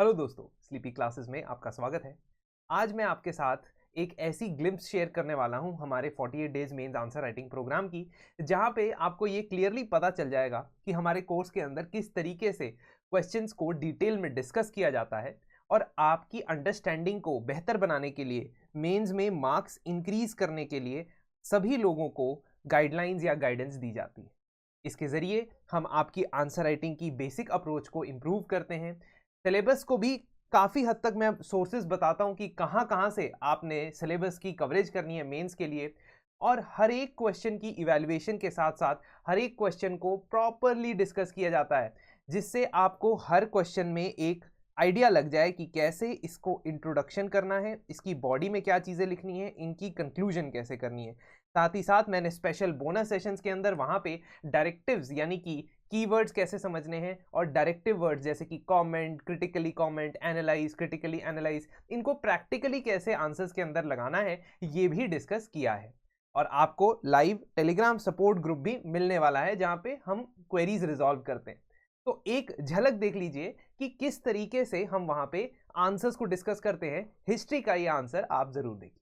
Hello दोस्तों, sleepy classes में आपका स्वागत है। आज मैं आपके साथ एक ऐसी ग्लिम्प्स शेयर करने वाला हूं हमारे 48 days mains answer writing programme की, जहां पे आपको ये क्लियरली पता चल जाएगा कि हमारे कोर्स के अंदर किस तरीके से क्वेश्चंस को डिटेल में डिस्कस किया जाता है और आपकी अंडरस्टैंडिंग को बेहतर बनाने के लिए, मेंस में मार्क्स इंक्रीज करने के लिए सभी लोगों को गाइडलाइंस या गाइडेंस दी जाती है। इसके ज़रिए हम आपकी आंसर राइटिंग की बेसिक अप्रोच को इम्प्रूव करते हैं। सिलेबस को भी काफ़ी हद तक मैं सोर्सेज बताता हूँ कि कहाँ कहाँ से आपने सिलेबस की कवरेज करनी है मेंस के लिए, और हर एक क्वेश्चन की इवैल्यूएशन के साथ साथ हर एक क्वेश्चन को प्रॉपरली डिस्कस किया जाता है, जिससे आपको हर क्वेश्चन में एक आइडिया लग जाए कि कैसे इसको इंट्रोडक्शन करना है, इसकी बॉडी में क्या चीज़ें लिखनी है, इनकी कंक्लूजन कैसे करनी है। साथ ही साथ मैंने स्पेशल बोनस सेशंस के अंदर वहाँ पे डायरेक्टिव्स यानी कि कीवर्ड्स कैसे समझने हैं और डायरेक्टिव वर्ड्स जैसे कि कमेंट, एनालाइज, क्रिटिकली एनालाइज, इनको प्रैक्टिकली कैसे आंसर्स के अंदर लगाना है, ये भी डिस्कस किया है। और आपको लाइव टेलीग्राम सपोर्ट ग्रुप भी मिलने वाला है, जहां पे हम क्वेरीज रिजॉल्व करते हैं। तो एक झलक देख लीजिए कि किस तरीके से हम वहां पे आंसर्स को डिस्कस करते हैं। हिस्ट्री का ये आंसर आप जरूर देखिए।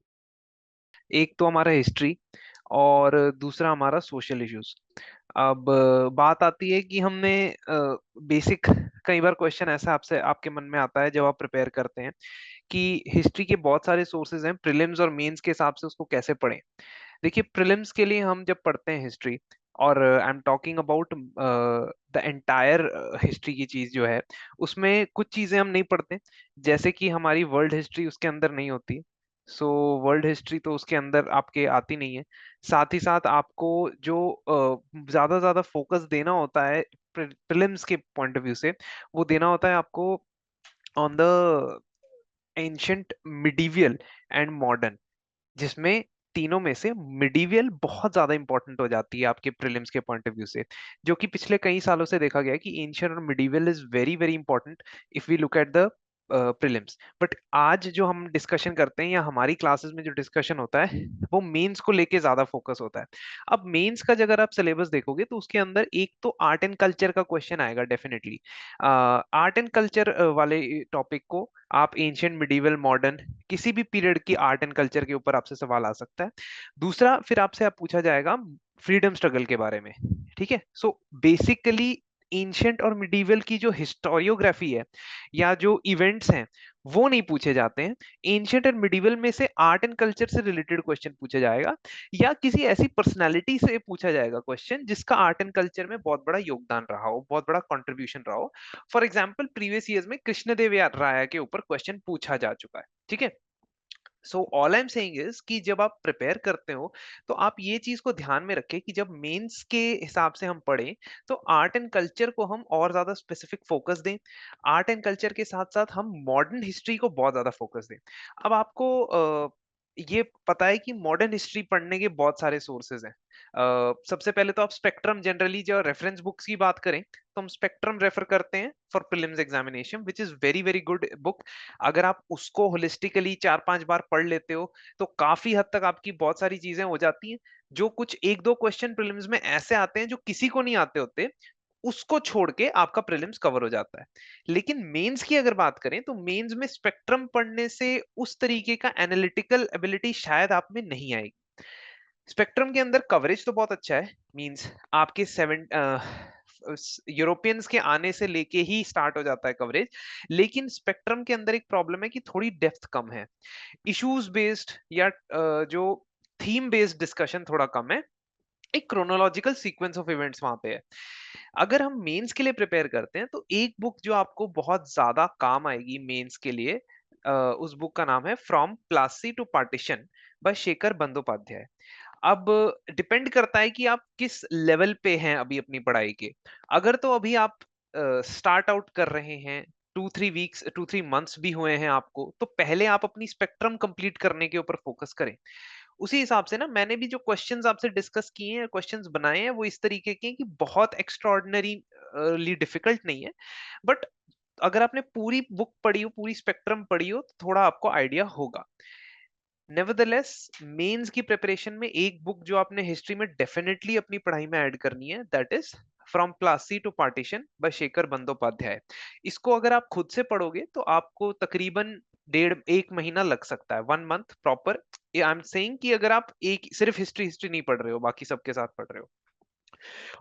एक तो हमारा हिस्ट्री और दूसरा हमारा सोशल इश्यूज। अब बात आती है कि हमने बेसिक, कई बार क्वेश्चन ऐसा आपसे आपके मन में आता है जब आप प्रिपेयर करते हैं कि हिस्ट्री के बहुत सारे सोर्सेज हैं, प्रीलिम्स और मेंस के हिसाब से उसको कैसे पढ़ें। देखिए, प्रीलिम्स के लिए हम जब पढ़ते हैं हिस्ट्री, और I am talking about the entire history की चीज जो है, उसमें कुछ चीजें हम नहीं पढ़ते, जैसे कि हमारी वर्ल्ड हिस्ट्री उसके अंदर नहीं होती। सो वर्ल्ड हिस्ट्री तो उसके अंदर आपके आती नहीं है। साथ ही साथ आपको जो ज्यादा ज्यादा फोकस देना होता है प्रीलिम्स के पॉइंट ऑफ व्यू से, वो देना होता है आपको on the ancient, medieval and modern, जिसमें तीनों में से मिडीवियल बहुत ज्यादा इंपॉर्टेंट हो जाती है आपके प्रीलिम्स के पॉइंट ऑफ व्यू से, जो कि पिछले कई सालों से देखा गया है कि एंशियंट और medieval is very very important if we look at the prelims. But आज जो हम डिस्कशन करते हैं या हमारी क्लासेस में जो डिस्कशन होता है, वो मेंस को लेके ज्यादा फोकस होता है। अब मेंस का अगर आप सिलेबस देखोगे तो उसके अंदर एक तो आर्ट एंड कल्चर का क्वेश्चन आएगा डेफिनेटली। आर्ट एंड कल्चर वाले टॉपिक को आप एंशियंट, मिडीवल, मॉडर्न, किसी भी पीरियड की आर्ट एंड कल्चर के ऊपर आपसे सवाल आ सकता है। दूसरा, फिर आपसे आप पूछा जाएगा फ्रीडम स्ट्रगल के बारे में। ठीक है, सो बेसिकली एंशियंट और मिडीवल की जो हिस्टोरियोग्राफी है या जो इवेंट्स हैं, वो नहीं पूछे जाते हैं। एंशियंट और मिडीवल में से आर्ट एंड कल्चर से रिलेटेड क्वेश्चन पूछा जाएगा, या किसी ऐसी पर्सनालिटी से पूछा जाएगा क्वेश्चन जिसका आर्ट एंड कल्चर में बहुत बड़ा योगदान रहा हो, बहुत बड़ा कंट्रीब्यूशन रहा हो। फॉर एग्जाम्पल, प्रीवियस ईयर्स में कृष्णदेव राय के ऊपर क्वेश्चन पूछा जा चुका है। ठीक है, so all I am saying is कि जब आप प्रिपेयर करते हो तो आप ये चीज को ध्यान में रखें कि जब मेंस के हिसाब से हम पढ़ें तो आर्ट एंड कल्चर को हम और ज्यादा स्पेसिफिक फोकस दें। आर्ट एंड कल्चर के साथ साथ हम मॉडर्न हिस्ट्री को बहुत ज्यादा फोकस दें। अब आपको ये पता है कि मॉडर्न हिस्ट्री पढ़ने के बहुत सारे सोर्सेज हैं। सबसे पहले तो आप स्पेक्ट्रम, जनरली जो रेफरेंस बुक्स की बात करें तो हम स्पेक्ट्रम रेफर करते हैं for prelims examination, which is very very good book. अगर आप उसको होलिस्टिकली 4-5 बार पढ़ लेते हो तो काफी हद तक आपकी बहुत सारी चीजें हो जाती हैं। जो कुछ एक दो क्वेश्चन प्रीलिम्स में ऐसे आते हैं जो किसी को नहीं आते होते, उसको छोड़ के आपका प्रीलिम्स कवर हो जाता है। लेकिन मेंस की अगर बात करें तो मेंस में स्पेक्ट्रम पढ़ने से उस तरीके का एनालिटिकल एबिलिटी शायद आप में नहीं आएगी। स्पेक्ट्रम के अंदर कवरेज तो बहुत अच्छा है, मींस आपके सेवन यूरोपियंस के आने से लेके ही स्टार्ट हो जाता है कवरेज। लेकिन स्पेक्ट्रम के अंदर एक प्रॉब्लम है कि थोड़ी डेप्थ कम है, इश्यूज बेस्ड या जो थीम बेस्ड डिस्कशन थोड़ा कम है, एक क्रोनोलॉजिकल सीक्वेंस ऑफ इवेंट्स वहां पे है। अगर हम मेंस के लिए प्रिपेयर करते हैं तो एक बुक जो आपको बहुत ज्यादा काम आएगी मेंस के लिए, उस बुक का नाम है from Plassey to partition by Shekhar Bandyopadhyay. अब डिपेंड करता है कि आप किस लेवल पे हैं अभी अपनी पढ़ाई के। अगर तो अभी आप स्टार्ट आउट कर रहे हैं, 2-3 वीक्स, 2-3 मंथ्स भी हुए हैं आपको, तो पहले आप अपनी स्पेक्ट्रम कंप्लीट करने के ऊपर फोकस करें। उसी हिसाब से ना, मैंने भी जो क्वेश्चंस आपसे डिस्कस किए हैं, क्वेश्चंस बनाए हैं, वो इस तरीके के हैं कि बहुत एक्स्ट्रॉर्डिनरी डिफिकल्ट नहीं है। बट अगर आपने पूरी बुक पढ़ी हो, पूरी स्पेक्ट्रम पढ़ी हो, तो थोड़ा आपको आइडिया होगा। नेवरदलेस, मेंस की प्रिपरेशन में एक बुक जो आपने हिस्ट्री में डेफिनेटली अपनी पढ़ाई में ऐड करनी है, that is from Plassey to partition by Shekhar Bandyopadhyay. इसको अगर आप खुद से पढ़ोगे तो आपको तकरीबन डेढ़ एक महीना लग सकता है, 1 month proper. I am saying कि अगर आप एक सिर्फ हिस्ट्री हिस्ट्री नहीं पढ़ रहे हो, बाकी सबके साथ पढ़ रहे हो।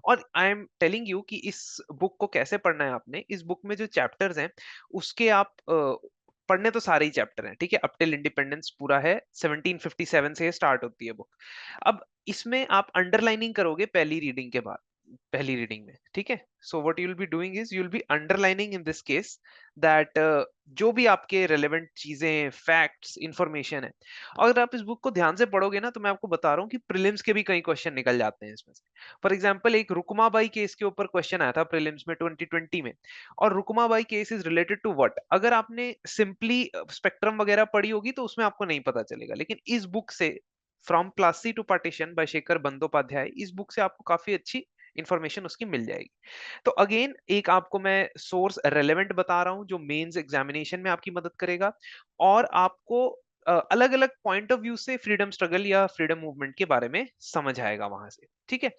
और आई एम टेलिंग यू कि इस बुक को कैसे पढ़ना है आपने। इस बुक में जो चैप्टर्स हैं उसके आप पढ़ने तो सारे ही चैप्टर हैं, ठीक है, अप टिल इंडिपेंडेंस पूरा है, 1757 से स्टार्ट होती है बुक। अब इसमें आप अंडरलाइनिंग करोगे पहली रीडिंग के बाद, पहली रीडिंग में, ठीक है। So what you will be doing is you will be underlining in this case that जो भी आपके रेलेवेंट चीजें, फैक्ट्स, इंफॉर्मेशन है, अगर आप इस बुक को ध्यान से पढ़ोगे ना तो मैं आपको बता रहा हूँ कि प्रीलिम्स के भी कई क्वेश्चन निकल जाते हैं इसमें से। फॉर एग्जाम्पल एक रुकमाबाई केस के ऊपर क्वेश्चन आया था प्रीलिम्स में 2020 में, और Rukmabai case is related to what. अगर आपने सिंपली स्पेक्ट्रम वगैरह पढ़ी होगी तो उसमें आपको नहीं पता चलेगा, लेकिन इस बुक से from Plassey to partition by Shekhar Bandyopadhyay, इस बुक से आपको काफी अच्छी इंफॉर्मेशन उसकी मिल जाएगी। तो अगेन एक आपको मैं सोर्स रेलेवेंट बता रहा हूं जो मेंस एग्जामिनेशन में आपकी मदद करेगा, और आपको अलग अलग पॉइंट ऑफ व्यू से फ्रीडम स्ट्रगल या फ्रीडम मूवमेंट के बारे में समझ आएगा वहां से, ठीक है।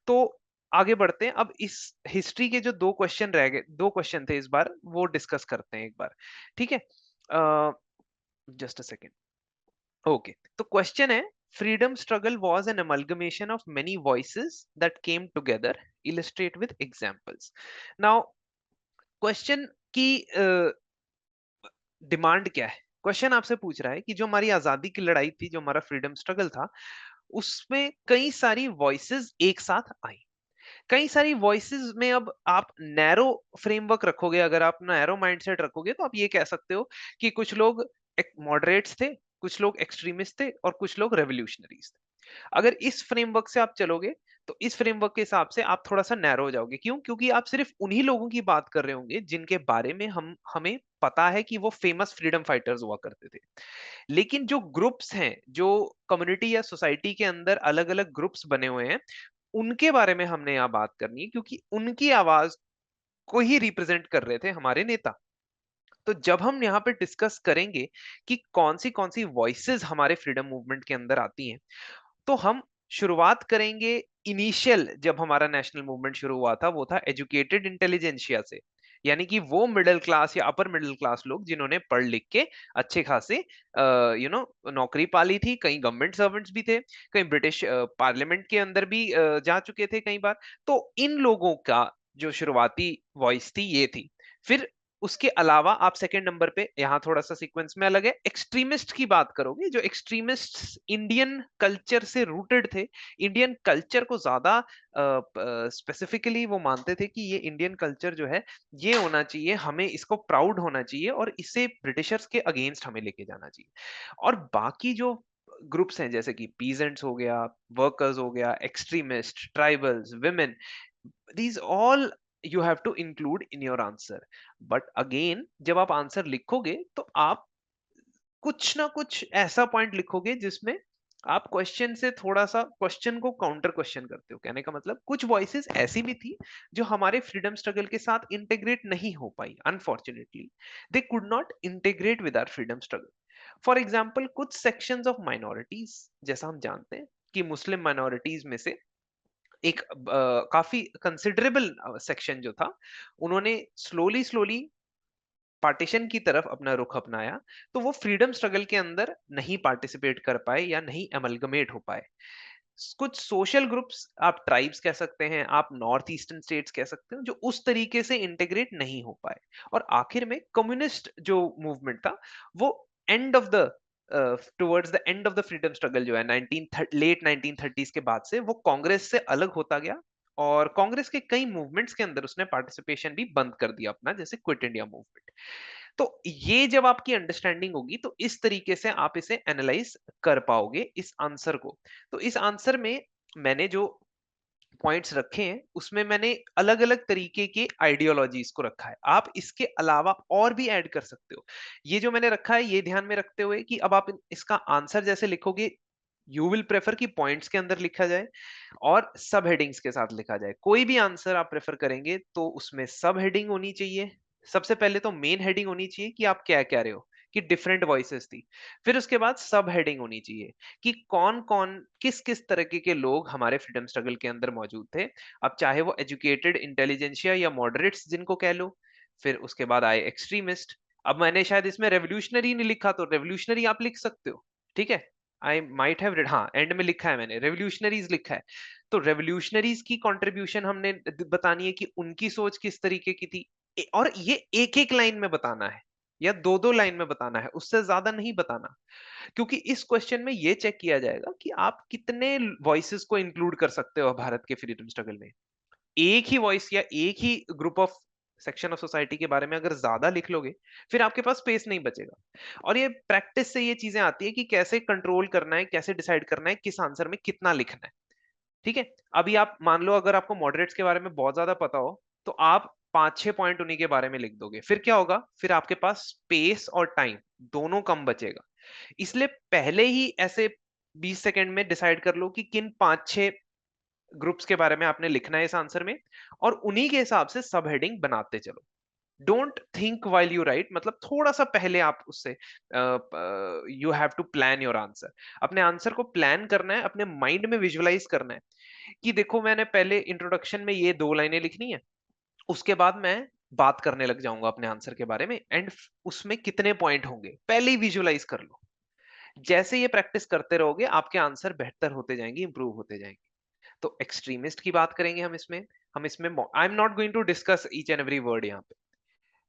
तो आगे बढ़ते हैं। अब इस हिस्ट्री के जो दो क्वेश्चन रह गए, दो क्वेश्चन थे इस बार, वो डिस्कस करते हैं एक बार, ठीक है। Just a second. ओके, तो क्वेश्चन है, freedom struggle was an amalgamation of many voices that came together, illustrate with examples. Now question की डिमांड क्या है। क्वेश्चन आपसे पूछ रहा है कि जो हमारी आजादी की लड़ाई थी, जो हमारा फ्रीडम स्ट्रगल था, उसमें कई सारी वॉइसेस एक साथ आई। कई सारी वॉइसेस में अब आप नैरो फ्रेमवर्क रखोगे, अगर आप नैरो माइंडसेट रखोगे तो आप ये कह सकते हो कि कुछ लोग मॉडरेट्स थे, कुछ लोग एक्सट्रीमिस्ट थे, और कुछ लोग रेवोल्यूशनरीज थे। अगर इस फ्रेमवर्क से आप चलोगे तो इस फ्रेमवर्क के हिसाब से आप थोड़ा सा नैरो हो जाओगे। क्यों? क्योंकि आप सिर्फ उन्हीं लोगों की बात कर रहे होंगे जिनके बारे में हमें पता है कि वो फेमस फ्रीडम फाइटर्स हुआ करते थे। लेकिन जो ग्रुप्स हैं, जो कम्युनिटी या सोसाइटी के अंदर अलग अलग ग्रुप्स बने हुए हैं, उनके बारे में हमने यहाँ बात करनी है, क्योंकि उनकी आवाज को ही रिप्रेजेंट कर रहे थे हमारे नेता। तो जब हम यहाँ पे डिस्कस करेंगे कि कौन सी वॉइसेस हमारे फ्रीडम मूवमेंट के अंदर आती हैं, तो हम शुरुआत करेंगे इनिशियल, जब हमारा नेशनल मूवमेंट शुरू हुआ था वो था एजुकेटेड इंटेलिजेंशिया से, यानी कि वो मिडिल क्लास या अपर मिडिल क्लास लोग जिन्होंने पढ़ लिख के अच्छे खासे नौकरी पाली थी, कई गवर्नमेंट सर्वेंट्स भी थे, कई ब्रिटिश पार्लियामेंट के अंदर भी जा चुके थे कई बार। तो इन लोगों का जो शुरुआती वॉइस थी ये थी। फिर उसके अलावा आप सेकंड नंबर पे, यहाँ थोड़ा सा सीक्वेंस में अलग है, एक्सट्रीमिस्ट की बात करोगे, जो एक्सट्रीमिस्ट इंडियन कल्चर से रूटेड थे, इंडियन कल्चर को ज्यादा स्पेसिफिकली वो मानते थे कि ये इंडियन कल्चर जो है ये होना चाहिए, हमें इसको प्राउड होना चाहिए और इसे ब्रिटिशर्स के अगेंस्ट हमें लेके जाना चाहिए। और बाकी जो ग्रुप्स हैं जैसे कि पीजेंट्स हो गया, वर्कर्स हो गया, extremist, tribals, women, these all you have to include in your answer। but again जब आप आंसर लिखोगे तो आप कुछ ना कुछ ऐसा पॉइंट लिखोगे जिसमें आप क्वेश्चन से थोड़ा सा क्वेश्चन को काउंटर क्वेश्चन करते हो। कहने का मतलब कुछ वॉइसेस ऐसी भी थी जो हमारे फ्रीडम स्ट्रगल के साथ इंटीग्रेट नहीं हो पाई, unfortunately they could not integrate with our freedom struggle. For example कुछ सेक्शंस ऑफ माइनॉरिटीज, जैसा हम जानते हैं कि मुस्लिम माइनॉरिटीज में से एक काफी कंसिडरेबल सेक्शन जो था, उन्होंने स्लोली स्लोली पार्टीशन की तरफ अपना रुख अपनाया, तो वो फ्रीडम स्ट्रगल के अंदर नहीं पार्टिसिपेट कर पाए या नहीं अमलगमेट हो पाए। कुछ सोशल ग्रुप्स, आप ट्राइब्स कह सकते हैं, आप नॉर्थ ईस्टर्न स्टेट्स कह सकते हो, जो उस तरीके से इंटीग्रेट नहीं हो पाए। और आखिर में कम्युनिस्ट जो मूवमेंट था वो end of the towards the end of the freedom struggle जो है 1930s के बाद से वो कांग्रेस से अलग होता गया, और कांग्रेस के कई मूवमेंट्स के अंदर उसने पार्टिसिपेशन भी बंद कर दिया अपना, जैसे क्विट इंडिया मूवमेंट। तो ये जब आपकी अंडरस्टैंडिंग होगी तो इस तरीके से आप इसे एनालाइज कर पाओगे इस आंसर को। तो इस आंसर में मैंने जो पॉइंट्स रखे हैं उसमें मैंने अलग अलग तरीके के आइडियोलॉजीज को रखा है, आप इसके अलावा और भी ऐड कर सकते हो। ये जो मैंने रखा है ये ध्यान में रखते हुए कि अब आप इसका आंसर जैसे लिखोगे, यू विल प्रेफर कि पॉइंट्स के अंदर लिखा जाए और सब हेडिंग्स के साथ लिखा जाए। कोई भी आंसर आप प्रेफर करेंगे तो उसमें सब हेडिंग होनी चाहिए। सबसे पहले तो मेन हेडिंग होनी चाहिए कि आप क्या कह रहे हो, कि डिफरेंट वॉइसेस थी। फिर उसके बाद सब हेडिंग होनी चाहिए कि कौन कौन किस किस तरीके के लोग हमारे फ्रीडम स्ट्रगल के अंदर मौजूद थे। अब चाहे वो एजुकेटेड इंटेलिजेंशिया या मॉडरेट्स जिनको कह लो। फिर उसके बाद आए एक्सट्रीमिस्ट। अब मैंने शायद इसमें रेवोल्यूशनरी नहीं लिखा, तो रेवोल्यूशनरी आप लिख सकते हो, ठीक है। आई माइट हैव रेड, हाँ एंड में लिखा है मैंने रेवोल्यूशनरीज लिखा है। तो रेवोल्यूशनरीज की कंट्रीब्यूशन हमने बतानी है कि उनकी सोच किस तरीके की थी। और ये एक एक लाइन में बताना है या दो दो लाइन में बताना है, उससे ज्यादा नहीं बताना। क्योंकि इस क्वेश्चन में ये चेक किया जाएगा कि आप कितने वॉइसेस को इंक्लूड कर सकते हो भारत के फ्रीडम स्ट्रगल में। एक ही वॉइस या एक ही group of section of society के बारे में अगर ज्यादा लिख लोगे, फिर आपके पास स्पेस नहीं बचेगा। और ये प्रैक्टिस से ये चीजें आती है कि कैसे कंट्रोल करना है, कैसे डिसाइड करना है किस आंसर में कितना लिखना है, ठीक है। अभी आप मान लो अगर आपको मॉडरेट्स के बारे में बहुत ज्यादा पता हो, तो आप 5-6 पॉइंट उन्हीं के बारे में लिख दोगे, फिर क्या होगा, फिर आपके पास स्पेस और टाइम दोनों कम बचेगा। इसलिए पहले ही ऐसे 20 सेकंड में डिसाइड कर लो कि किन 5-6 ग्रुप्स के बारे में आपने लिखना है इस आंसर में, और उन्हीं के हिसाब से सब हेडिंग बनाते चलो। Don't think while you write, मतलब थोड़ा सा पहले आप उससे you have to plan your answer. अपने आंसर को प्लान करना है, अपने माइंड में विजुअलाइज करना है कि देखो मैंने पहले इंट्रोडक्शन में ये 2 लाइनें लिखनी है, उसके बाद मैं बात करने लग जाऊंगा अपने आंसर के बारे में, एंड उसमें कितने पॉइंट होंगे पहले ही विजुअलाइज कर लो। जैसे ये प्रैक्टिस करते रहोगे आपके आंसर बेहतर होते जाएंगे, इंप्रूव होते जाएंगे। तो एक्सट्रीमिस्ट की बात करेंगे हम इसमें I am not going to discuss each and every word यहाँ पे।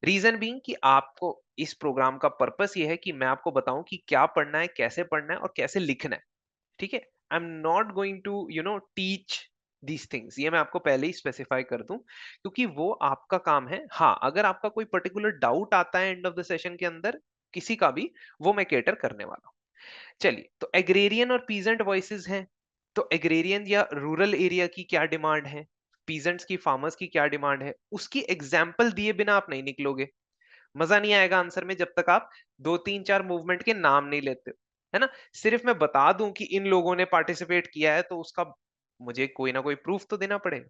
रीजन बीइंग कि आपको इस प्रोग्राम का पर्पस ये है कि मैं आपको बताऊं कि क्या पढ़ना है, कैसे पढ़ना है और कैसे लिखना है, ठीक है। I am not going to teach these things, ये मैं आपको पहले ही स्पेसिफाई कर दूं, क्योंकि वो आपका काम है। हाँ, अगर आपका कोई पर्टिकुलर डाउट आता है एंड ऑफ द सेशन के अंदर किसी का भी, वो मैं केटर करने वाला हूँ। चलिए, तो एग्रेरियन और पीजेंट वॉइसेस हैं। तो एग्रेरियन या रूरल एरिया की क्या डिमांड है, पीजेंट्स की, फार्मर्स की क्या डिमांड है, उसकी एग्जाम्पल दिए बिना आप नहीं निकलोगे। मजा नहीं आएगा आंसर में जब तक आप 2-3-4 मूवमेंट के नाम नहीं लेते हो, है ना। सिर्फ मैं बता दूं कि इन लोगों ने पार्टिसिपेट किया है, तो उसका मुझे कोई ना कोई प्रूफ तो देना पड़ेगा।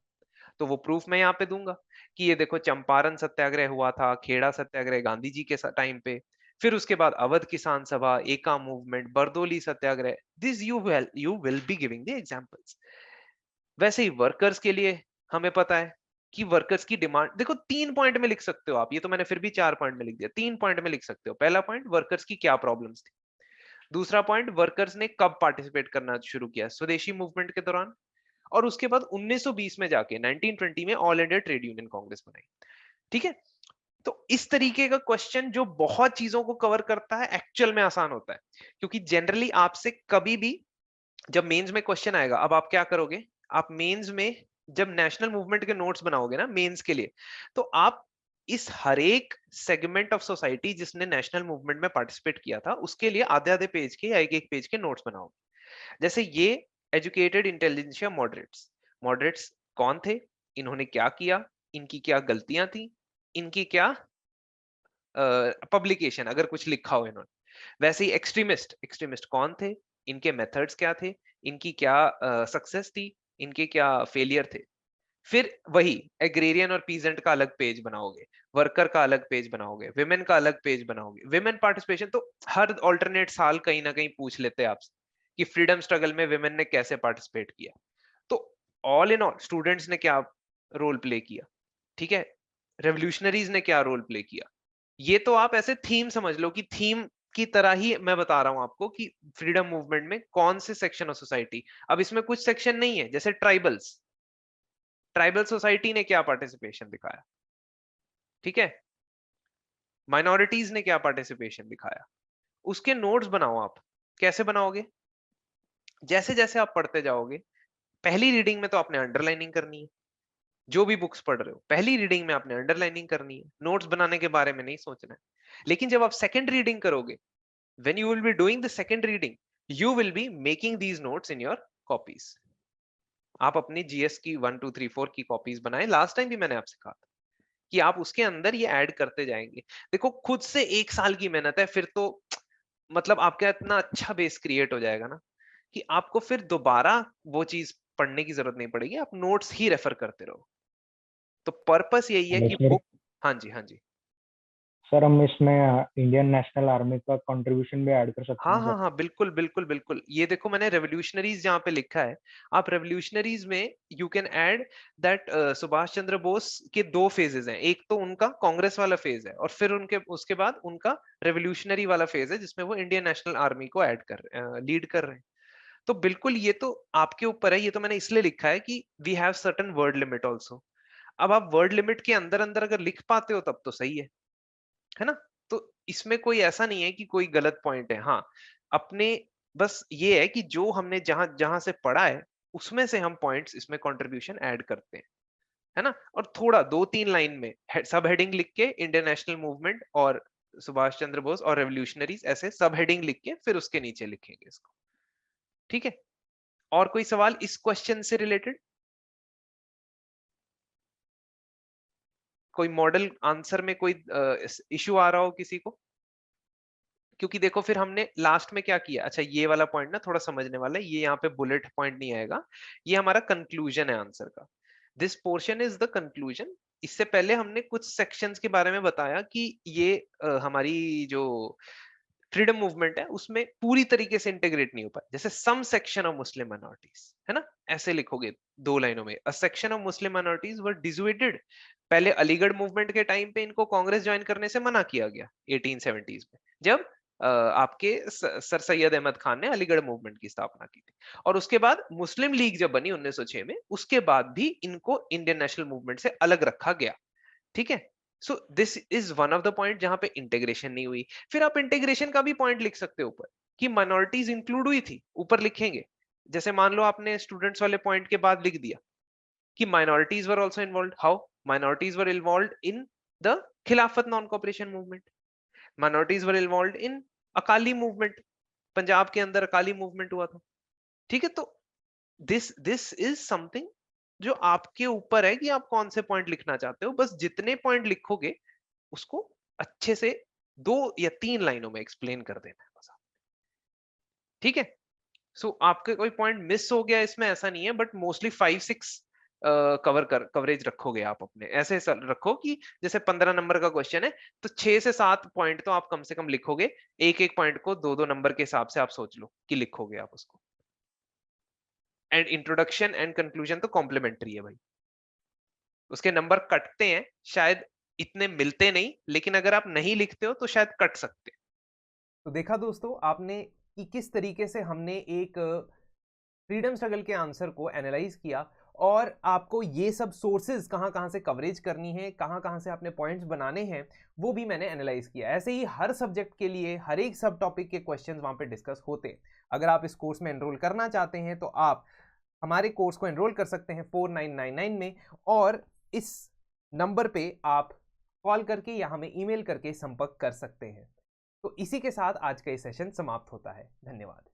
तो वो प्रूफ मैं यहाँ पे दूंगा कि ये देखो चंपारण सत्याग्रह हुआ था, खेड़ा सत्याग्रह गांधी जी के टाइम पे, फिर उसके बाद अवध किसान सभा, एका movement, Bardoli Satyagraha. This you will be giving the examples. वैसे ही वर्कर्स के लिए हमें पता है कि वर्कर्स की डिमांड देखो 3 पॉइंट में लिख सकते हो आप, ये तो मैंने फिर भी 4 पॉइंट में लिख दिया, 3 पॉइंट में लिख सकते हो। पहला पॉइंट, वर्कर्स की क्या प्रॉब्लम्स थी। दूसरा पॉइंट, वर्कर्स ने कब पार्टिसिपेट करना शुरू किया, स्वदेशी मूवमेंट के दौरान। और उसके बाद 1920 में जाके 1920 में all India trade union Congress बनाई, ठीक है। तो इस तरीके का क्वेश्चन जो बहुत चीजों को कवर करता है, एक्चुअल में आसान होता है। क्योंकि जनरली आपसे कभी भी जब मेंस में क्वेश्चन आएगा, अब आप क्या करोगे, आप मेंस में जब नेशनल मूवमेंट के नोट्स बनाओगे ना मेंस के लिए, तो आप इस हर एक सेगमेंट ऑफ सोसाइटी जिसने नेशनल मूवमेंट में पार्टिसिपेट किया था, उसके लिए आधे आधे पेज के या एक एक पेज के नोट्स बनाओगे। जैसे ये एजुकेटेड इंटेलिजेंशिया मॉडरेट्स, मॉडरेट्स कौन थे, इन्होंने क्या किया, इनकी क्या गलतियां थी, इनकी क्या पब्लिकेशन अगर कुछ लिखा हो इन्होंने। वैसे ही एक्सट्रीमिस्ट, एक्सट्रीमिस्ट कौन थे, इनके मेथड्स क्या थे, इनकी क्या सक्सेस थी, इनके क्या फेलियर थे। फिर वही एग्रेरियन और पीजेंट का अलग पेज बनाओगे, वर्कर का अलग पेज बनाओगे, विमेन का अलग पेज बनाओगे। विमेन पार्टिसिपेशन तो हर ऑल्टरनेट साल कहीं ना कहीं पूछ लेते हैं आपसे कि फ्रीडम स्ट्रगल में विमेन ने कैसे पार्टिसिपेट किया। तो ऑल इन ऑल स्टूडेंट्स ने क्या रोल प्ले किया, ठीक है, रेवोल्यूशनरीज ने क्या रोल प्ले किया। ये तो आप ऐसे थीम समझ लो कि थीम की तरह ही मैं बता रहा हूं आपको कि फ्रीडम मूवमेंट में कौन से सेक्शन ऑफ सोसाइटी। अब इसमें कुछ सेक्शन नहीं है, जैसे ट्राइबल्स, ट्राइबल सोसाइटी ने क्या पार्टिसिपेशन दिखाया, ठीक है, माइनॉरिटीज ने क्या पार्टिसिपेशन दिखाया, उसके नोट्स बनाओ आप। कैसे बनाओगे, जैसे जैसे आप पढ़ते जाओगे, पहली रीडिंग में तो आपने अंडरलाइनिंग करनी है। जो भी बुक्स पढ़ रहे हो पहली रीडिंग में आपने अंडरलाइनिंग करनी है, नोट्स बनाने के बारे में नहीं सोचना है। लेकिन जब आप सेकंड रीडिंग करोगे, when you will be doing the second reading, you will be making these notes in your copies। आप अपनी जीएस की 1 2 3 4 की कॉपीज बनाएं। लास्ट टाइम भी मैंने आपसे कहा था कि आप उसके अंदर ये ऐड करते जाएंगे। देखो खुद से 1 साल की मेहनत है, फिर तो मतलब आपका इतना अच्छा बेस क्रिएट हो जाएगा ना कि आपको फिर दोबारा वो चीज पढ़ने की जरूरत नहीं पड़ेगी, आप नोट्स ही रेफर करते रहो। तो पर्पस यही है कि सर, बुक, हाँ जी हाँ जी। सर हम इसमें इंडियन नेशनल आर्मी का कंट्रीब्यूशन भी ऐड कर सकते हाँ हैं हाँ सर? हाँ, बिल्कुल बिल्कुल बिल्कुल। ये देखो मैंने रेवोल्यूशनरीज जहाँ पे लिखा है, आप रेवोल्यूशनरीज में you can add that Subhash Chandra Bose के 2 फेजेस हैं। एक तो उनका कांग्रेस वाला फेज है और फिर उनके उसके बाद उनका रेवोल्यूशनरी वाला फेज है जिसमें वो इंडियन नेशनल आर्मी को लीड कर रहे हैं। तो बिल्कुल ये तो आपके ऊपर है। ये तो मैंने इसलिए लिखा है कि we have certain word limit also. अब आप वर्ड लिमिट के अंदर अंदर अगर लिख पाते हो तब तो सही है ना? तो इसमें कोई ऐसा नहीं है कि कोई गलत पॉइंट है। हाँ, अपने बस ये है कि जो हमने जहां जहां से पढ़ा है उसमें से हम पॉइंट्स इसमें कंट्रीब्यूशन ऐड करते हैं, है ना? और थोड़ा 2-3 लाइन में सब हेडिंग लिख के इंडियन नेशनल मूवमेंट और सुभाष चंद्र बोस और रेवोल्यूशनरीज ऐसे सब हेडिंग लिख के फिर उसके नीचे लिखेंगे इसको। ठीक है? और कोई सवाल इस क्वेश्चन से रिलेटेड? कोई मॉडल आंसर में कोई इश्यू आ रहा हो किसी को? क्योंकि देखो फिर हमने लास्ट में क्या किया। अच्छा, ये वाला पॉइंट ना थोड़ा समझने वाला है। ये यहाँ पे बुलेट पॉइंट नहीं आएगा, ये हमारा कंक्लूजन है आंसर का। This portion is the conclusion. इससे पहले हमने कुछ सेक्शंस के बारे में बताया कि ये हमारी जो फ्रीडम मूवमेंट है उसमें पूरी तरीके से इंटीग्रेट नहीं हो पाए। जैसे some section of Muslim minorities, है ना? ऐसे लिखोगे 2 लाइनों में, a section of Muslim minorities were dissuaded. पहले अलीगढ़ मूवमेंट के टाइम पे इनको कांग्रेस ज्वाइन करने से मना किया गया 1870s में, जब आपके सर सैयद अहमद खान ने अलीगढ़ मूवमेंट की स्थापना की थी। और उसके बाद मुस्लिम लीग जब बनी 1906 में, उसके बाद भी इनको इंडियन नेशनल मूवमेंट से अलग रखा गया। ठीक है? So this is one of the point जहां पे इंटीग्रेशन नहीं हुई। फिर आप इंटीग्रेशन का भी पॉइंट लिख सकते हो ऊपर कि माइनॉरिटीज इंक्लूड हुई थी, ऊपर लिखेंगे। जैसे मान लो आपने स्टूडेंट्स वाले पॉइंट के बाद लिख दिया कि minorities were also involved. How? Minorities were involved in the Khilafat non cooperation movement, minorities were involved in Akali movement, Punjab के अंदर अकाली मूवमेंट हुआ था। ठीक है? तो दिस दिस इज समथिंग जो आपके ऊपर है कि आप कौन से पॉइंट लिखना चाहते हो। बस जितने पॉइंट लिखोगे उसको अच्छे से 2 या 3 लाइनों में एक्सप्लेन कर देना है बस। ठीक है? सो आपके कोई पॉइंट मिस हो गया इसमें ऐसा नहीं है, बट मोस्टली 5-6 कवरेज रखोगे आप अपने। ऐसे रखो कि जैसे 15 नंबर का क्वेश्चन है तो 6 से 7 पॉइंट तो आप कम से कम लिखोगे। एक एक पॉइंट को 2-2 नंबर के हिसाब से आप सोच लो कि लिखोगे आप उसको। एंड इंट्रोडक्शन एंड कंक्लूजन तो कॉम्प्लीमेंट्री है भाई, उसके नंबर कटते हैं, शायद इतने मिलते नहीं, लेकिन अगर आप नहीं लिखते हो तो शायद कट सकते हैं। तो देखा दोस्तों आपने कि किस तरीके से हमने एक फ्रीडम स्ट्रगल के आंसर को एनालाइज किया और आपको ये सब सोर्सेज कहाँ कहाँ से कवरेज करनी है, कहाँ कहाँ से आपने पॉइंट्स बनाने हैं, वो भी मैंने एनालाइज किया। ऐसे ही हर सब्जेक्ट के लिए हर एक सब टॉपिक के क्वेश्चंस वहाँ पे डिस्कस होते हैं। अगर आप इस कोर्स में एनरोल करना चाहते हैं तो आप हमारे कोर्स को एनरोल कर सकते हैं 4999 में, और इस नंबर पे आप कॉल करके या हमें ईमेल करके संपर्क कर सकते हैं। तो इसी के साथ आज का ये सेशन समाप्त होता है। धन्यवाद।